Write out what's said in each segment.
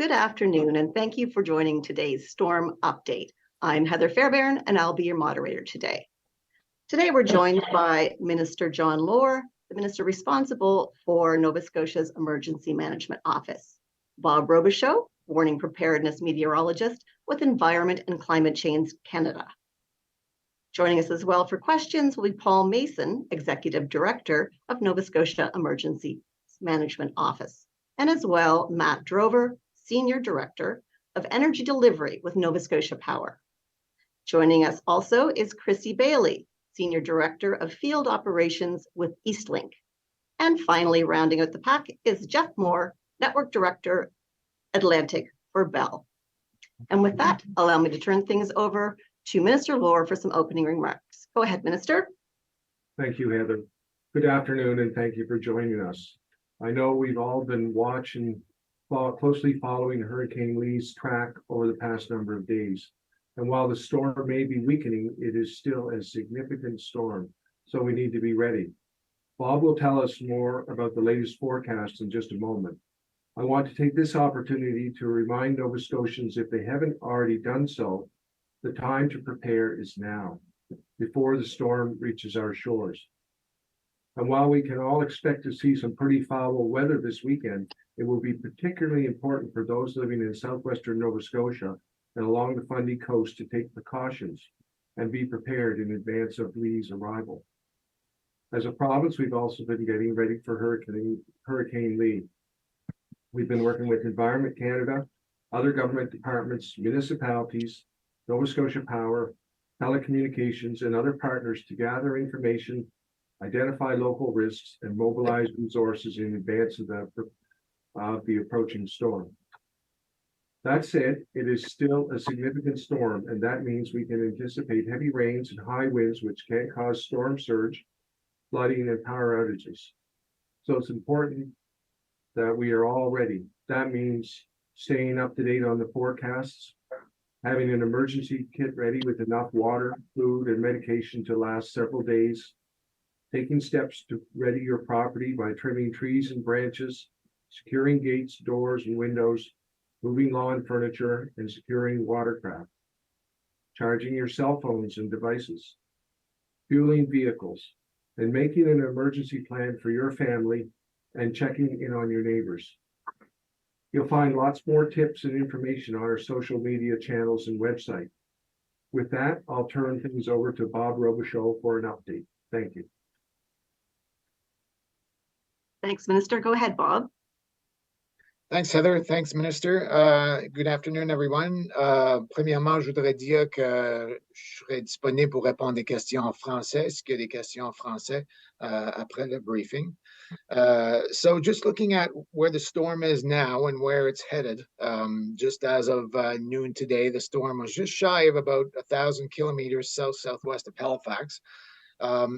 Good afternoon, and thank you for joining today's Storm Update. I'm Heather Fairbairn, and I'll be your moderator today. Today, we're joined by Minister John Lohr, the Minister responsible for Nova Scotia's Emergency Management Office, Bob Robichaud, Warning Preparedness Meteorologist with Environment and Climate Change Canada. Joining us as well for questions will be Paul Mason, Executive Director of Nova Scotia Emergency Management Office, and as well Matt Drover, Senior Director of Energy Delivery with Nova Scotia Power. Joining us also is Chrissy Bailey, Senior Director of Field Operations with Eastlink. And finally, rounding out the pack is Jeff Moore, Network Director, Atlantic for Bell. And with that, allow me to turn things over to Minister Lohr for some opening remarks. Go ahead, Minister. Thank you, Heather. Good afternoon, and thank you for joining us. I know we've all been closely following Hurricane Lee's track over the past number of days. And while the storm may be weakening, it is still a significant storm, so we need to be ready. Bob will tell us more about the latest forecast in just a moment. I want to take this opportunity to remind Nova Scotians, if they haven't already done so, the time to prepare is now, before the storm reaches our shores. And while we can all expect to see some pretty foul weather this weekend, it will be particularly important for those living in southwestern Nova Scotia and along the Fundy Coast to take precautions and be prepared in advance of Lee's arrival. As a province, we've also been getting ready for Hurricane Lee. We've been working with Environment Canada, other government departments, municipalities, Nova Scotia Power, telecommunications, and other partners to gather information, identify local risks, and mobilize resources in advance of the approaching storm. That said, it is still a significant storm, and that means we can anticipate heavy rains and high winds, which can cause storm surge, flooding, and power outages. So it's important that we are all ready. That means staying up to date on the forecasts, having an emergency kit ready with enough water, food, and medication to last several days, taking steps to ready your property by trimming trees and branches, securing gates, doors, and windows, moving lawn furniture, and securing watercraft, charging your cell phones and devices, fueling vehicles, and making an emergency plan for your family and checking in on your neighbors. You'll find lots more tips and information on our social media channels and website. With that, I'll turn things over to Bob Robichaud for an update. Thank you. Thanks, Minister. Go ahead, Bob. Thanks, Heather. Thanks, Minister. Good afternoon, everyone. Premièrement, je voudrais dire que je serai disponible pour répondre des questions en français, s'il y a des questions en français après le briefing. So just looking at where the storm is now and where it's headed, just as of noon today, the storm was just shy of about 1,000 kilometers south-southwest of Halifax.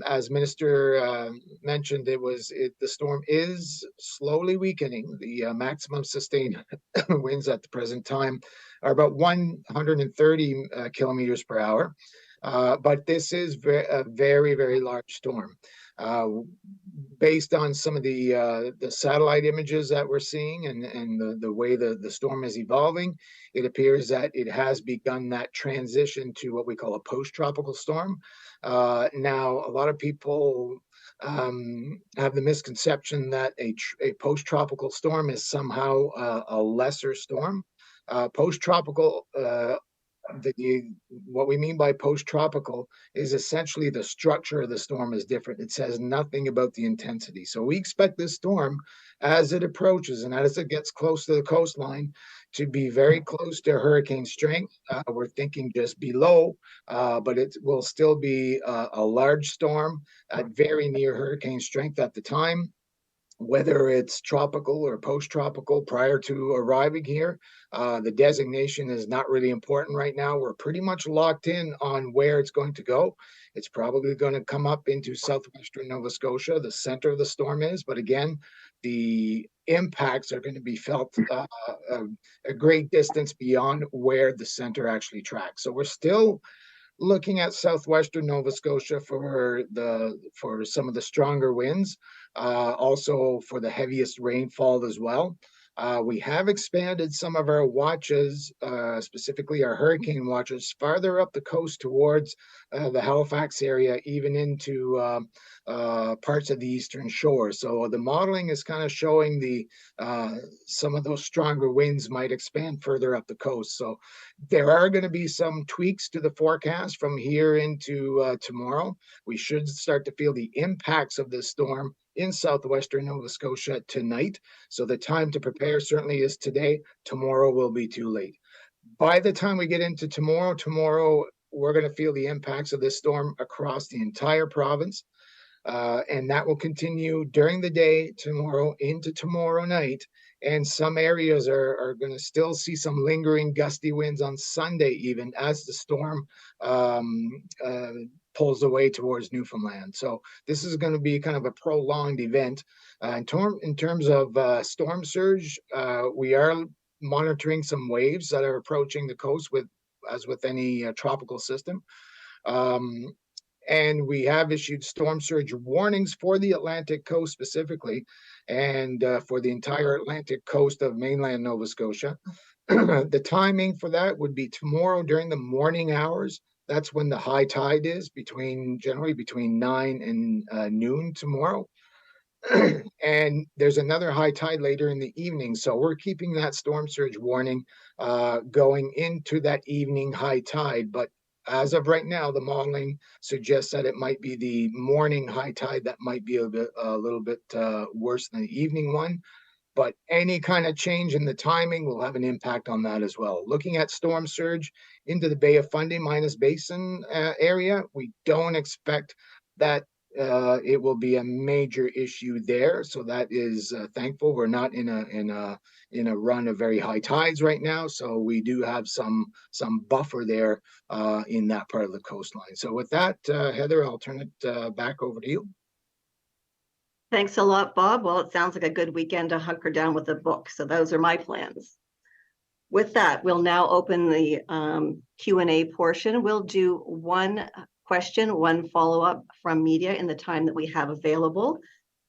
As Minister mentioned, the storm is slowly weakening. The maximum sustained winds at the present time are about 130 kilometers per hour. But this is a very, very large storm. Based on some of the satellite images that we're seeing and the way the storm is evolving, it appears that it has begun that transition to what we call a post-tropical storm. Now, a lot of people have the misconception that a post-tropical storm is somehow a lesser storm. Post-tropical, what we mean by post-tropical is essentially the structure of the storm is different. It says nothing about the intensity. So we expect this storm, as it approaches and as it gets close to the coastline, to be very close to hurricane strength. We're thinking just below, but it will still be a large storm at very near hurricane strength at the time. Whether it's tropical or post-tropical prior to arriving here, the designation is not really important right now. We're pretty much locked in on where it's going to go. It's probably going to come up into southwestern Nova Scotia. The center of the storm is, but again, the impacts are going to be felt a great distance beyond where the center actually tracks. So we're still looking at southwestern Nova Scotia for some of the stronger winds, also for the heaviest rainfall as well. We have expanded some of our watches, specifically our hurricane watches, farther up the coast towards the Halifax area, even into parts of the Eastern Shore. So the modeling is kind of showing some of those stronger winds might expand further up the coast. So there are going to be some tweaks to the forecast from here into tomorrow. We should start to feel the impacts of this storm in southwestern Nova Scotia tonight. So the time to prepare certainly is today. Tomorrow will be too late. By the time we get into tomorrow, we're going to feel the impacts of this storm across the entire province. And that will continue during the day tomorrow into tomorrow night. And some areas are going to still see some lingering gusty winds on Sunday, even as the storm pulls away towards Newfoundland. So this is going to be kind of a prolonged event. In terms of storm surge, we are monitoring some waves that are approaching the coast as with any tropical system. And we have issued storm surge warnings for the Atlantic coast specifically, and for the entire Atlantic coast of mainland Nova Scotia. The timing for that would be tomorrow during the morning hours. That's when the high tide is, generally between 9 and noon tomorrow. And there's another high tide later in the evening. So we're keeping that storm surge warning going into that evening high tide. But as of right now, the modeling suggests that it might be the morning high tide that might be a little bit worse than the evening one. But any kind of change in the timing will have an impact on that as well. Looking at storm surge into the Bay of Fundy minus Basin area, we don't expect that it will be a major issue there. So that is thankful. We're not in a run of very high tides right now. So we do have some buffer there in that part of the coastline. So with that, Heather, I'll turn it back over to you. Thanks a lot, Bob. Well, it sounds like a good weekend to hunker down with a book. So those are my plans. With that, we'll now open the Q&A portion. We'll do one question, one follow-up from media in the time that we have available.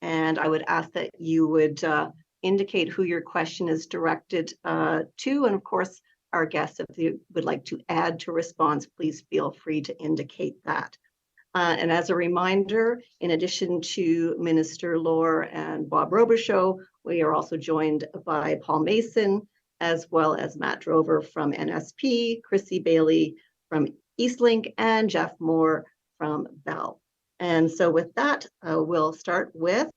And I would ask that you would indicate who your question is directed to. And of course, our guests, if you would like to add to response, please feel free to indicate that. And as a reminder, in addition to Minister Lohr and Bob Robichaud, we are also joined by Paul Mason, as well as Matt Drover from NSP, Chrissy Bailey from Eastlink, and Jeff Moore from Bell. And so with that, we'll start with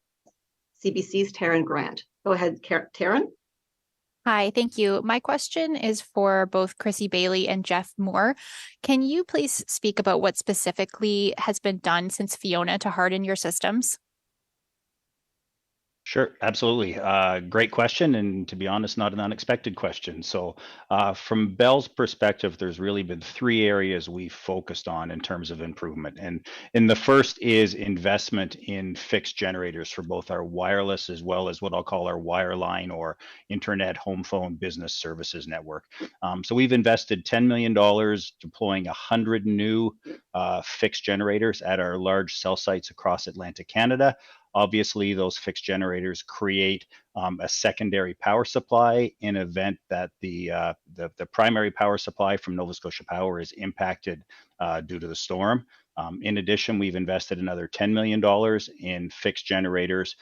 CBC's Taryn Grant. Go ahead, Taryn. Hi, thank you. My question is for both Chrissy Bailey and Jeff Moore. Can you please speak about what specifically has been done since Fiona to harden your systems? Sure, absolutely. Great question, and to be honest, not an unexpected question. So from Bell's perspective, there's really been three areas we focused on in terms of improvement. And the first is investment in fixed generators for both our wireless as well as what I'll call our wireline or internet home phone business services network. So we've invested $10 million deploying 100 new fixed generators at our large cell sites across Atlantic Canada. Obviously, those fixed generators create a secondary power supply in event that the primary power supply from Nova Scotia Power is impacted due to the storm. In addition, we've invested another $10 million in fixed generators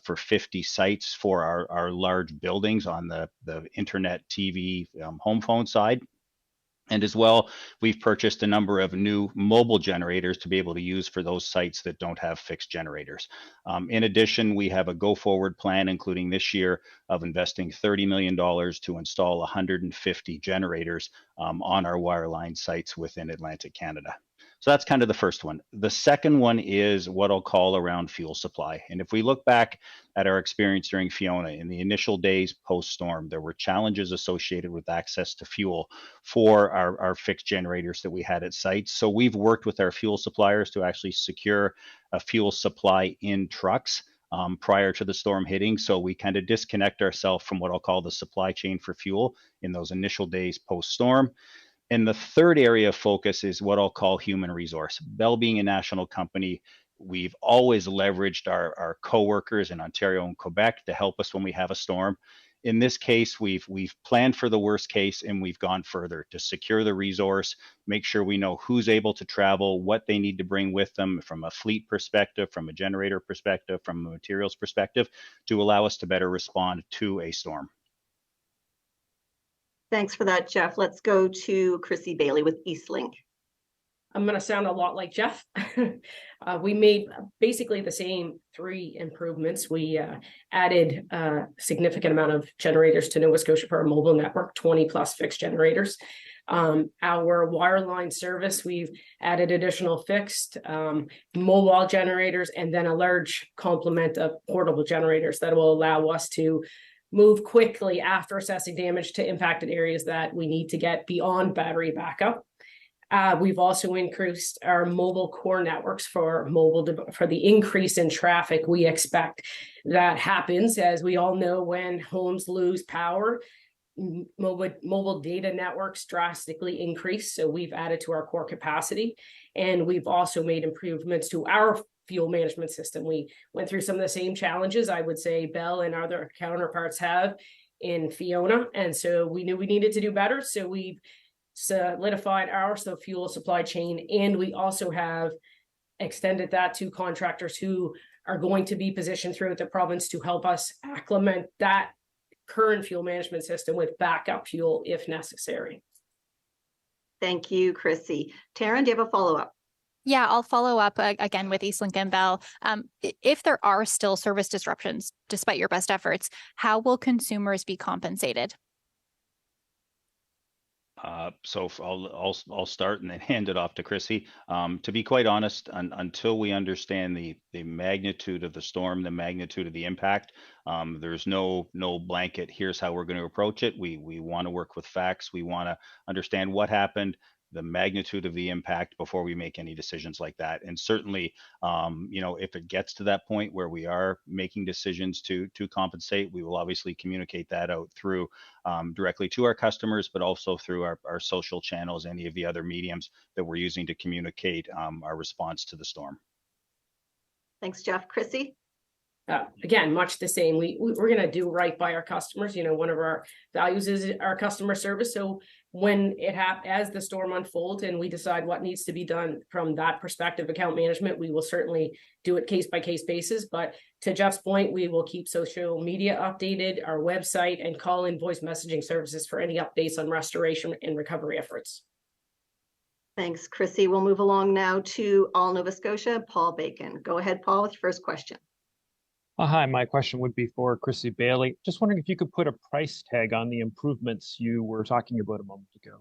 for 50 sites for our large buildings on the internet, TV, home phone side. And as well, we've purchased a number of new mobile generators to be able to use for those sites that don't have fixed generators. In addition, we have a go-forward plan, including this year, of investing $30 million to install 150 generators on our wireline sites within Atlantic Canada. So that's kind of the first one. The second one is what I'll call around fuel supply. And if we look back at our experience during Fiona, in the initial days post-storm, there were challenges associated with access to fuel for our fixed generators that we had at sites. So we've worked with our fuel suppliers to actually secure a fuel supply in trucks prior to the storm hitting. So we kind of disconnect ourselves from what I'll call the supply chain for fuel in those initial days post-storm. And the third area of focus is what I'll call human resource. Bell being a national company, we've always leveraged our co-workers in Ontario and Quebec to help us when we have a storm. in this case, we've planned for the worst case, and we've gone further to secure the resource, make sure we know who's able to travel, what they need to bring with them from a fleet perspective, from a generator perspective, from a materials perspective, to allow us to better respond to a storm. Thanks for that, Jeff. Let's go to Chrissy Bailey with Eastlink. I'm going to sound a lot like Jeff. We made basically the same 3 improvements. We added a significant amount of generators to Nova Scotia Power mobile network, 20 plus fixed generators. Our wireline service, we've added additional fixed mobile generators, and then a large complement of portable generators that will allow us to move quickly after assessing damage to impacted areas that we need to get beyond battery backup. We've also increased our mobile core networks for the increase in traffic we expect. That happens, as we all know, when homes lose power, mobile data networks drastically increase. So we've added to our core capacity, and we've also made improvements to our fuel management system. We went through some of the same challenges, I would say, Bell and other counterparts have in Fiona. And so we knew we needed to do better. So we've solidified our fuel supply chain, and we also have extended that to contractors who are going to be positioned throughout the province to help us acclimate that current fuel management system with backup fuel if necessary. Thank you, Chrissy. Taryn, do you have a follow-up? Yeah, I'll follow up again with Eastlink and Bell. If there are still service disruptions, despite your best efforts, how will consumers be compensated? So I'll start and then hand it off to Chrissy. To be quite honest, until we understand the magnitude of the storm, the magnitude of the impact, there's no blanket, here's how we're going to approach it. We want to work with facts. We want to understand what happened, the magnitude of the impact before we make any decisions like that. And certainly, if it gets to that point where we are making decisions to compensate, we will obviously communicate that out through directly to our customers, but also through our social channels, any of the other mediums that we're using to communicate our response to the storm. Thanks, Jeff. Chrissy? Again, much the same. We're going to do right by our customers. One of our values is our customer service. So when as the storm unfolds and we decide what needs to be done from that perspective, account management, we will certainly do it case by case basis. But to Jeff's point, we will keep social media updated, our website, and call in voice messaging services for any updates on restoration and recovery efforts. Thanks, Chrissy. We'll move along now to All Nova Scotia, Paul Bacon. Go ahead, Paul, with your first question. Hi, my question would be for Chrissy Bailey. Just wondering if you could put a price tag on the improvements you were talking about a moment ago.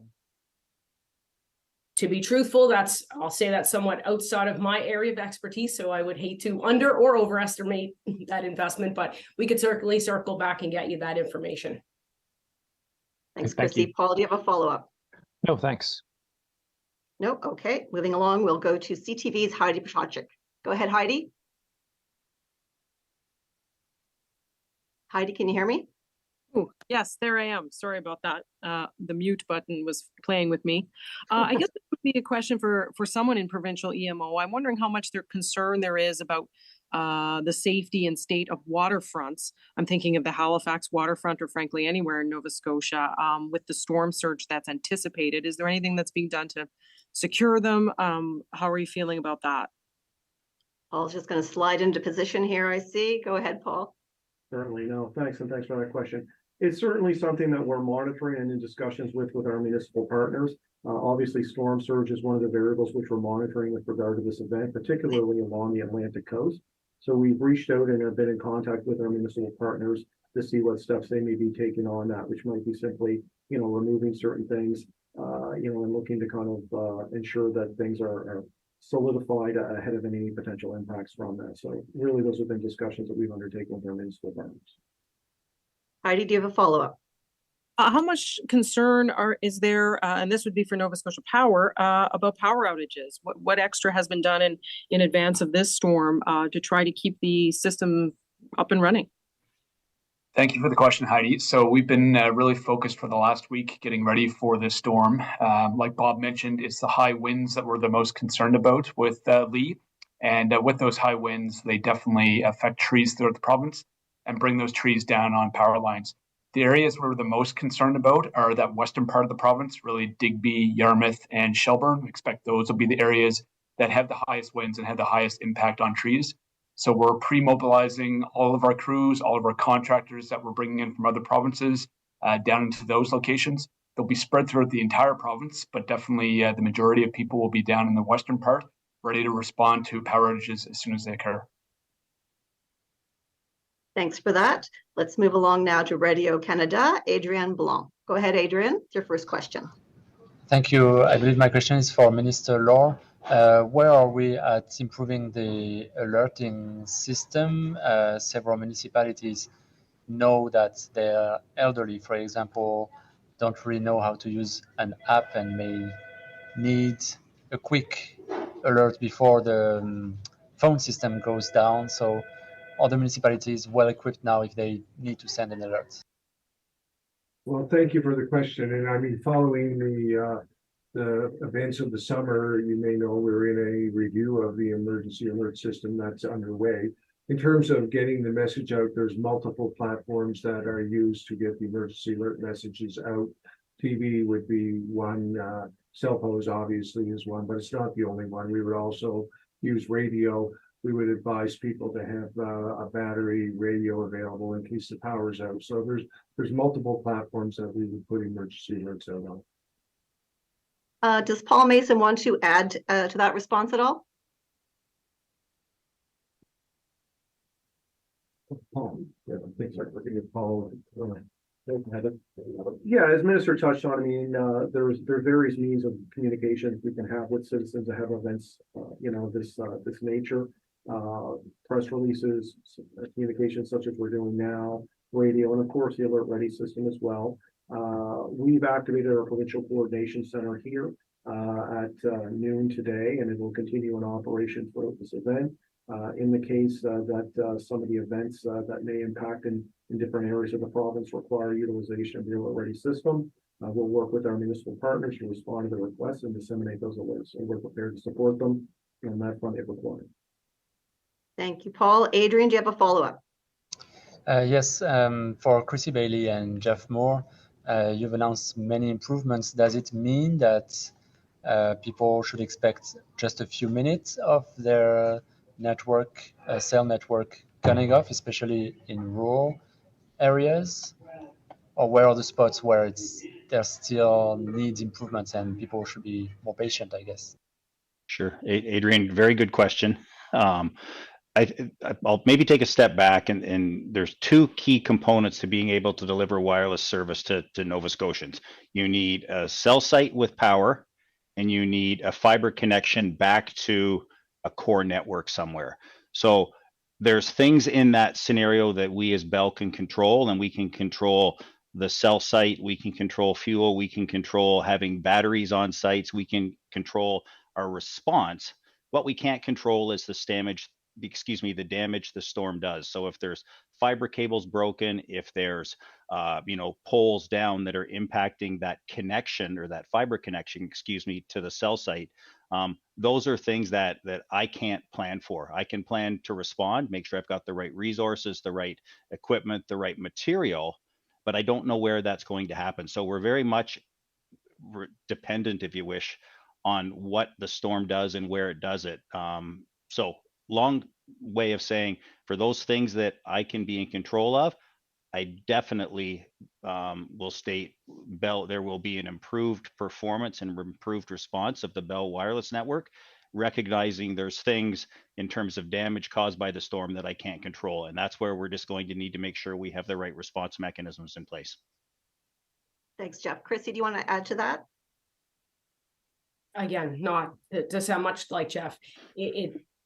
To be truthful, I'll say that's somewhat outside of my area of expertise, so I would hate to under or overestimate that investment, but we could certainly circle back and get you that information. Thanks, Thank Chrissy. you. Paul, do you have a follow-up? No, thanks. No? Okay. Moving along, we'll go to CTV's Heidi Potocnik. Go ahead, Heidi. Heidi, can you hear me? Oh, yes, there I am. Sorry about that. The mute button was playing with me. I guess it would be a question for someone in provincial EMO. I'm wondering how much concern there is about the safety and state of waterfronts. I'm thinking of the Halifax waterfront, or frankly anywhere in Nova Scotia, with the storm surge that's anticipated. Is there anything that's being done to secure them? How are you feeling about that? Paul's just going to slide into position here, I see. Go ahead, Paul. Certainly, no, thanks, and thanks for that question. It's certainly something that we're monitoring and in discussions with our municipal partners. Obviously, storm surge is one of the variables which we're monitoring with regard to this event, particularly along the Atlantic coast. So we've reached out and have been in contact with our municipal partners to see what steps they may be taking on that, which might be simply, removing certain things, and looking to kind of ensure that things are solidified ahead of any potential impacts from that. So really, those have been discussions that we've undertaken with our municipal partners. Heidi, do you have a follow-up? How much concern is there, and this would be for Nova Scotia Power, about power outages? What extra has been done in advance of this storm to try to keep the system up and running? Thank you for the question, Heidi. So we've been really focused for the last week getting ready for this storm. Like Bob mentioned, it's the high winds that we're the most concerned about with Lee. And with those high winds, they definitely affect trees throughout the province and bring those trees down on power lines. The areas we're the most concerned about are that western part of the province, really Digby, Yarmouth, and Shelburne. We expect those will be the areas that have the highest winds and have the highest impact on trees. So we're pre-mobilizing all of our crews, all of our contractors that we're bringing in from other provinces down into those locations. They'll be spread throughout the entire province, but definitely the majority of people will be down in the western part, ready to respond to power outages as soon as they occur. Thanks for that. Let's move along now to Radio-Canada, Adrian Blanc. Go ahead, Adrian. It's your first question. Thank you. I believe my question is for Minister Law. Where are we at improving the alerting system? Several municipalities know that their elderly, for example, don't really know how to use an app and may need a quick alert before the phone system goes down. So are the municipalities well equipped now if they need to send an alert? Well, thank you for the question. And I mean, following the events of the summer, you may know we're in a review of the emergency alert system that's underway. In terms of getting the message out, there's multiple platforms that are used to get the emergency alert messages out. TV would be one, cell phones obviously is one, but it's not the only one. We would also use radio. We would advise people to have a battery radio available in case the power's out. So there's multiple platforms that we would put emergency alerts out on. Does Paul Mason want to add to that response at all? Paul, yeah, thanks for looking at Paul. Yeah, as Minister touched on, I mean, there are various means of communication we can have with citizens ahead of events, this nature. Press releases, communications such as we're doing now, radio, and of course the Alert Ready system as well. We've activated our provincial coordination center here at noon today, and it will continue in operation throughout this event. In the case that some of the events that may impact in different areas of the province require utilization of the Alert Ready system, we'll work with our municipal partners to respond to the requests and disseminate those alerts. And we're prepared to support them on that front if required. Thank you, Paul. Adrian, do you have a follow-up? Yes, for Chrissy Bailey and Jeff Moore, you've announced many improvements. Does it mean that people should expect just a few minutes of their network, cell network cutting off, especially in rural areas? Or where are the spots where there still needs improvements and people should be more patient, I guess? Sure. Adrian, very good question. I'll maybe take a step back, and there's two key components to being able to deliver wireless service to Nova Scotians. You need a cell site with power, and you need a fiber connection back to a core network somewhere. So there's things in that scenario that we as Bell can control, and we can control the cell site, we can control fuel, we can control having batteries on sites, we can control our response. What we can't control is the damage the storm does. So if there's fiber cables broken, if there's poles down that are impacting that connection or that fiber connection, to the cell site, those are things that I can't plan for. I can plan to respond, make sure I've got the right resources, the right equipment, the right material, but I don't know where that's going to happen. So we're very much dependent, if you wish, on what the storm does and where it does it. So long way of saying, for those things that I can be in control of, I definitely will state Bell, there will be an improved performance and improved response of the Bell wireless network, recognizing there's things in terms of damage caused by the storm that I can't control. And that's where we're just going to need to make sure we have the right response mechanisms in place. Thanks, Jeff. Chrissy, do you want to add to that? Again, not to sound much like Jeff.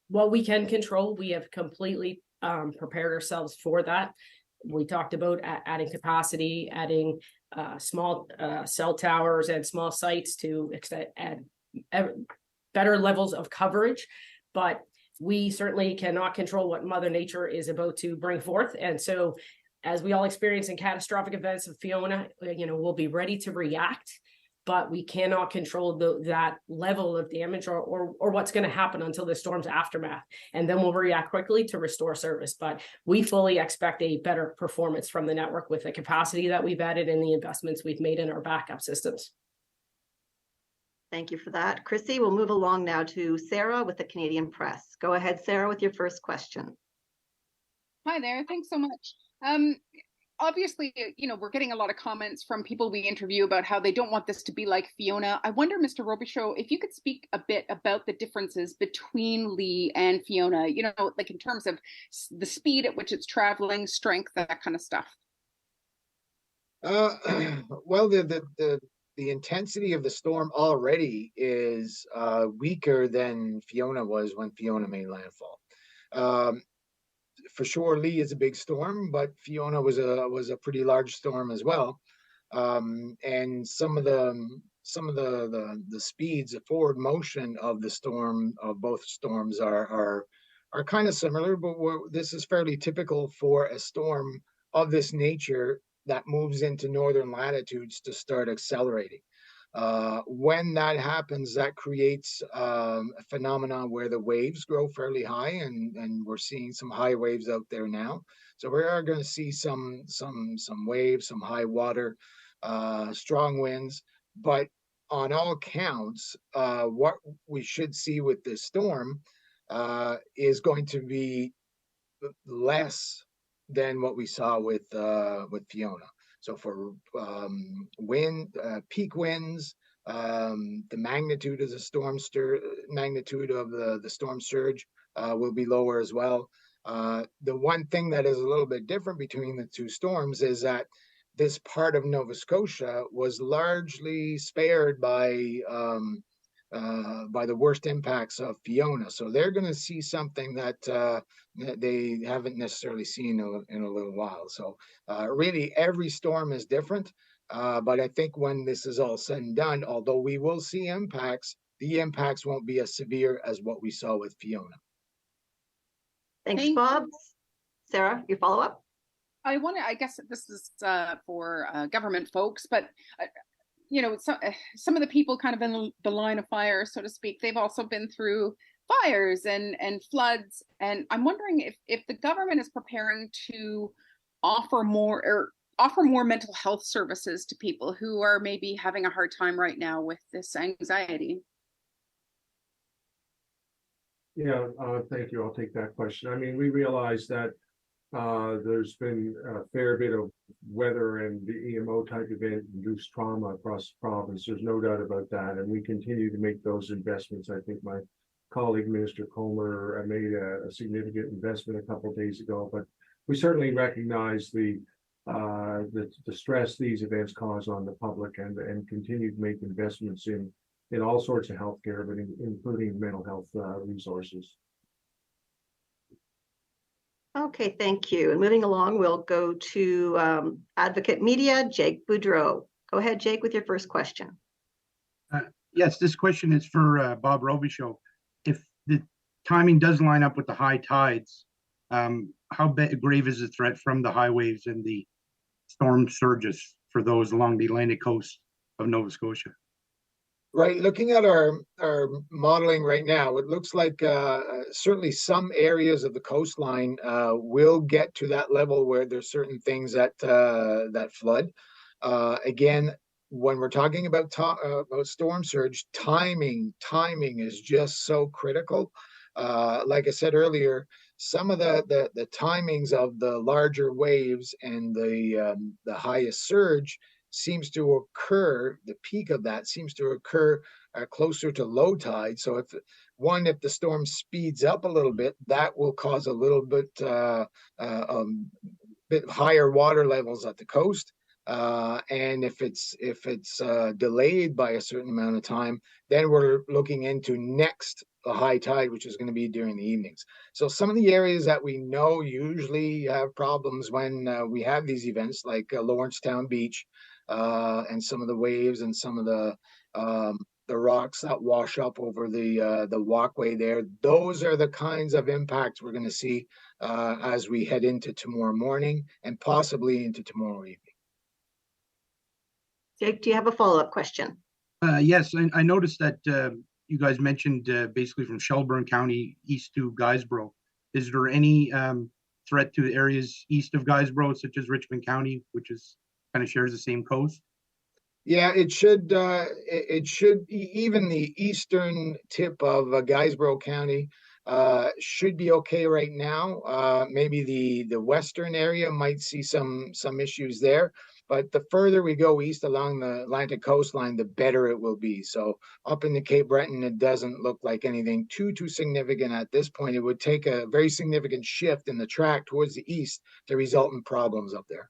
What we can control, we have completely prepared ourselves for that. We talked about adding capacity, adding small cell towers and small sites to add better levels of coverage, but we certainly cannot control what Mother Nature is about to bring forth. And so, as we all experience in catastrophic events of Fiona, we'll be ready to react. but we cannot control that level of damage or what's going to happen until the storm's aftermath. And then we'll react quickly to restore service. But we fully expect a better performance from the network with the capacity that we've added and the investments we've made in our backup systems. Thank you for that. Chrissy, we'll move along now to Sarah with the Canadian Press. Go ahead, Sarah, with your first question. Hi there. Thanks so much. Obviously, we're getting a lot of comments from people we interview about how they don't want this to be like Fiona. I wonder, Mr. Robichaud, if you could speak a bit about the differences between Lee and Fiona, like in terms of the speed at which it's traveling, strength, that kind of stuff. Well, the intensity of the storm already is weaker than Fiona was when Fiona made landfall. For sure, Lee is a big storm, but Fiona was a pretty large storm as well. And some of the speeds, the forward motion of the storm, of both storms are kind of similar, but this is fairly typical for a storm of this nature that moves into northern latitudes to start accelerating. When that happens, that creates a phenomenon where the waves grow fairly high, and we're seeing some high waves out there now. So we are going to see some waves, some high water, strong winds. But on all counts, what we should see with this storm is going to be less than what we saw with Fiona. So for peak winds, the magnitude of the storm magnitude of the storm surge will be lower as well. The one thing that is a little bit different between the two storms is that this part of Nova Scotia was largely spared by the worst impacts of Fiona. So they're going to see something that they haven't necessarily seen in a little while. So really every storm is different. But I think when this is all said and done, although we will see impacts, the impacts won't be as severe as what we saw with Fiona. Thanks, Bob. Sarah, your follow-up? I guess this is for government folks, but some of the people kind of in the line of fire, so to speak, they've also been through fires and floods. And I'm wondering if the government is preparing to offer more mental health services to people who are maybe having a hard time right now with this anxiety. Yeah, thank you. I'll take that question. I mean, we realize that there's been a fair bit of weather and the EMO type event induced trauma across the province. There's no doubt about that. And we continue to make those investments. I think my colleague, Minister Comer, made a significant investment a couple of days ago, but we certainly recognize the stress these events cause on the public and continue to make investments in all sorts of healthcare, but including mental health resources. Okay, thank you. And moving along, we'll go to Advocate Media, Jake Boudreau. Go ahead, Jake, with your first question. Yes, this question is for Bob Robichaud. If the timing does line up with the high tides, how grave is the threat from the high waves and the storm surges for those along the Atlantic coast of Nova Scotia? Right, looking at our modeling right now, it looks like certainly some areas of the coastline will get to that level where there's certain things that flood. Again, when we're talking about storm surge, timing is just so critical. Like I said earlier, some of the timings of the larger waves and the highest surge seems to occur, the peak of that seems to occur closer to low tide. So if the storm speeds up a little bit, that will cause a little bit higher water levels at the coast. And if it's delayed by a certain amount of time, then we're looking into next a high tide, which is going to be during the evenings. So some of the areas that we know usually have problems when we have these events, like Lawrencetown Beach, and some of the waves and some of the rocks that wash up over the walkway there. Those are the kinds of impacts we're going to see as we head into tomorrow morning and possibly into tomorrow evening. Jake, do you have a follow-up question? Yes, I noticed that you guys mentioned basically from Shelburne County east to Guysborough. Is there any threat to areas east of Guysborough, such as Richmond County, which is kind of shares the same coast? Yeah, it should even the eastern tip of Guysborough County should be okay right now. Maybe the western area might see some issues there, but the further we go east along the Atlantic coastline, the better it will be. So up in the Cape Breton, it doesn't look like anything too significant at this point. It would take a very significant shift in the track towards the east to result in problems up there.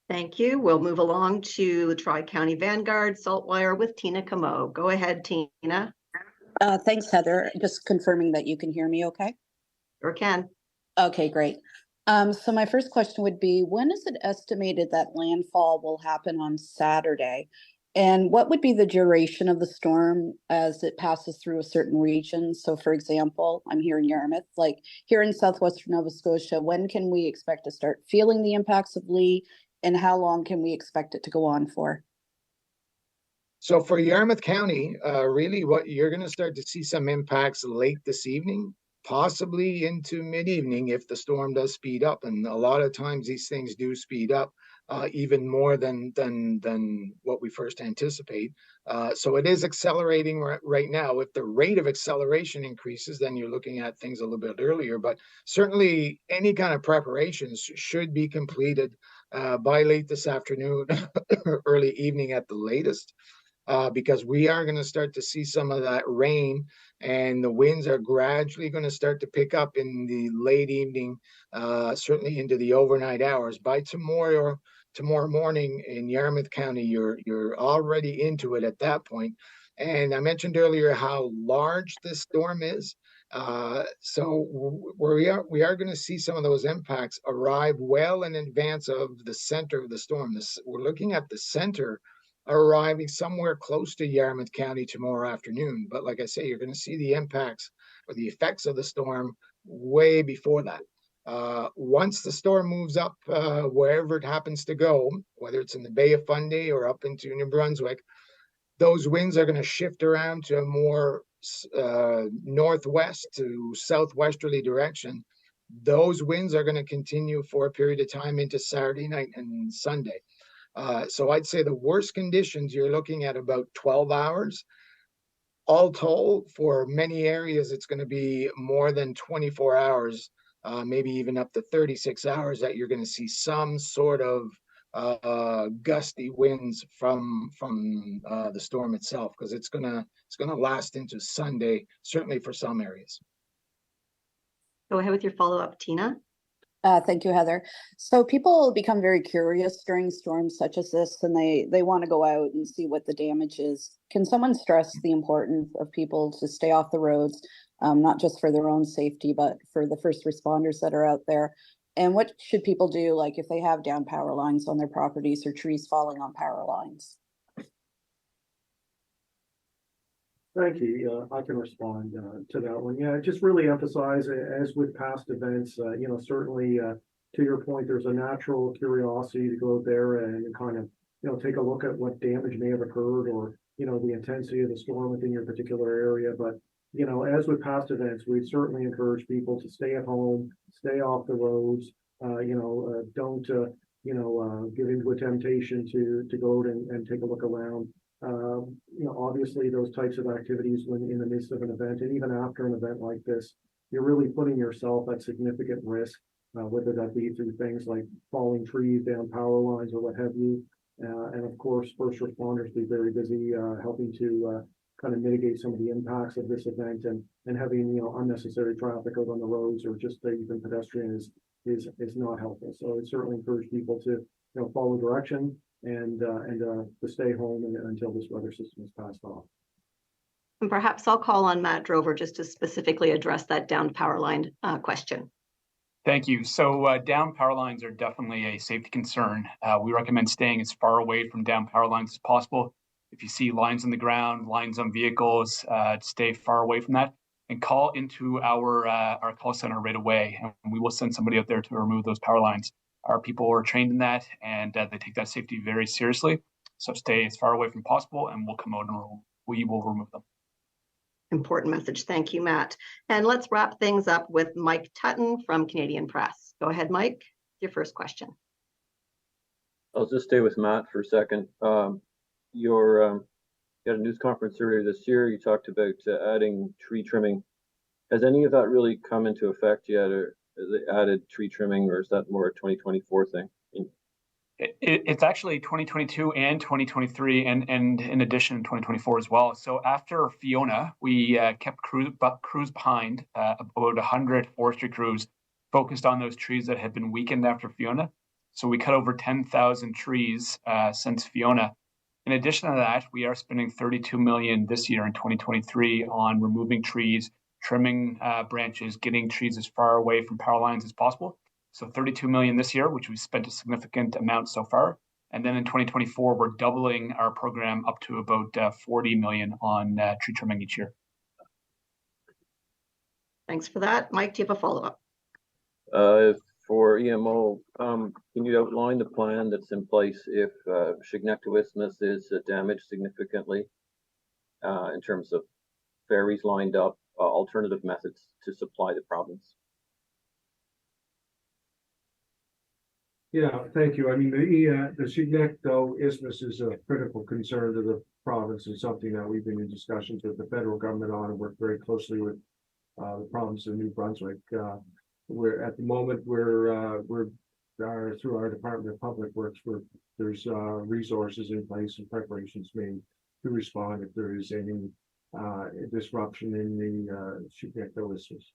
Thank you. We'll move along to the Tri-County Vanguard Saltwire with Tina Camo. Go ahead, Tina. Thanks, Heather. Just confirming that you can hear me okay? Sure can. Okay, great. So my first question would be, when is it estimated that landfall will happen on Saturday? And what would be the duration of the storm as it passes through a certain region? So for example, I'm here in Yarmouth, like here in southwestern Nova Scotia, when can we expect to start feeling the impacts of Lee? And how long can we expect it to go on for? So for Yarmouth County, really what you're going to start to see some impacts late this evening, possibly into mid-evening if the storm does speed up. And a lot of times these things do speed up even more than what we first anticipate. So it is accelerating right now. If the rate of acceleration increases, then you're looking at things a little bit earlier. But certainly any kind of preparations should be completed by late this afternoon, early evening at the latest. Because we are going to start to see some of that rain, and the winds are gradually going to start to pick up in the late evening, certainly into the overnight hours. By tomorrow morning in Yarmouth County, you're already into it at that point. And I mentioned earlier how large this storm is. So we are going to see some of those impacts arrive well in advance of the center of the storm. We're looking at the center arriving somewhere close to Yarmouth County tomorrow afternoon. But like I say, you're going to see the impacts or the effects of the storm way before that. Once the storm moves up wherever it happens to go, whether it's in the Bay of Fundy or up into New Brunswick, those winds are going to shift around to a more northwest to southwesterly direction. Those winds are going to continue for a period of time into Saturday night and Sunday. So I'd say the worst conditions, you're looking at about 12 hours. All told, for many areas, it's going to be more than 24 hours, maybe even up to 36 hours that you're going to see some sort of gusty winds from the storm itself, because it's going to last into Sunday, certainly for some areas. Go ahead with your follow-up, Tina. Thank you, Heather. So people become very curious during storms such as this, and they want to go out and see what the damage is. Can someone stress the importance of people to stay off the roads, not just for their own safety, but for the first responders that are out there? And what should people do, like if they have down power lines on their properties or trees falling on power lines? Thank you. I can respond to that one. Yeah, just really emphasize, as with past events, certainly to your point, there's a natural curiosity to go out there and kind of, take a look at what damage may have occurred, or, the intensity of the storm within your particular area. But, as with past events, we certainly encourage people to stay at home, stay off the roads, don't, give into a temptation to go out and take a look around. Obviously those types of activities when in the midst of an event, and even after an event like this, you're really putting yourself at significant risk, whether that be through things like falling trees, down power lines, or what have you. And of course, first responders be very busy helping to kind of mitigate some of the impacts of this event, and having unnecessary traffic out on the roads, or just even pedestrian is not helpful. So I certainly encourage people to follow direction and to stay home until this weather system is passed off. And perhaps I'll call on Matt Drover just to specifically address that down power line question. Thank you. So down power lines are definitely a safety concern. We recommend staying as far away from down power lines as possible. If you see lines on the ground, lines on vehicles, stay far away from that, and call into our call center right away, and we will send somebody out there to remove those power lines. Our people are trained in that, and they take that safety very seriously. So stay as far away from possible, and we'll come out and we will remove them. Important message. Thank you, Matt. And let's wrap things up with Mike Tutton from Canadian Press. Go ahead, Mike, your first question. I'll just stay with Matt for a second. You had a news conference earlier this year. You talked about adding tree trimming. Has any of that really come into effect yet, or the added tree trimming, or is that more a 2024 thing? It's actually 2022 and 2023, and in addition 2024 as well. So after Fiona, we kept crews behind, about 100 forestry crews focused on those trees that had been weakened after Fiona. So we cut over 10,000 trees since Fiona. In addition to that, we are spending $32 million this year in 2023 on removing trees, trimming branches, getting trees as far away from power lines as possible. So $32 million this year, which we've spent a significant amount so far. And then in 2024, we're doubling our program up to about $40 million on tree trimming each year. Thanks for that. Mike, do you have a follow-up? For EMO, can you outline the plan that's in place if Chignecto Isthmus is damaged significantly in terms of ferries lined up, alternative methods to supply the province? Yeah, thank you. I mean, the Chignecto Isthmus is a critical concern to the province and something that we've been in discussions with the federal government on and work very closely with the province of New Brunswick. We're at the moment we're through our Department of Public Works, there's resources in place and preparations made to respond if there is any disruption in the Chignecto Isthmus.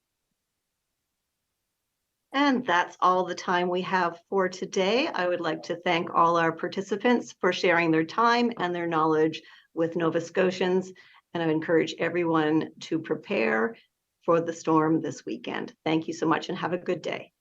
And that's all the time we have for today. I would like to thank all our participants for sharing their time and their knowledge with Nova Scotians. And I encourage everyone to prepare for the storm this weekend. Thank you so much and have a good day.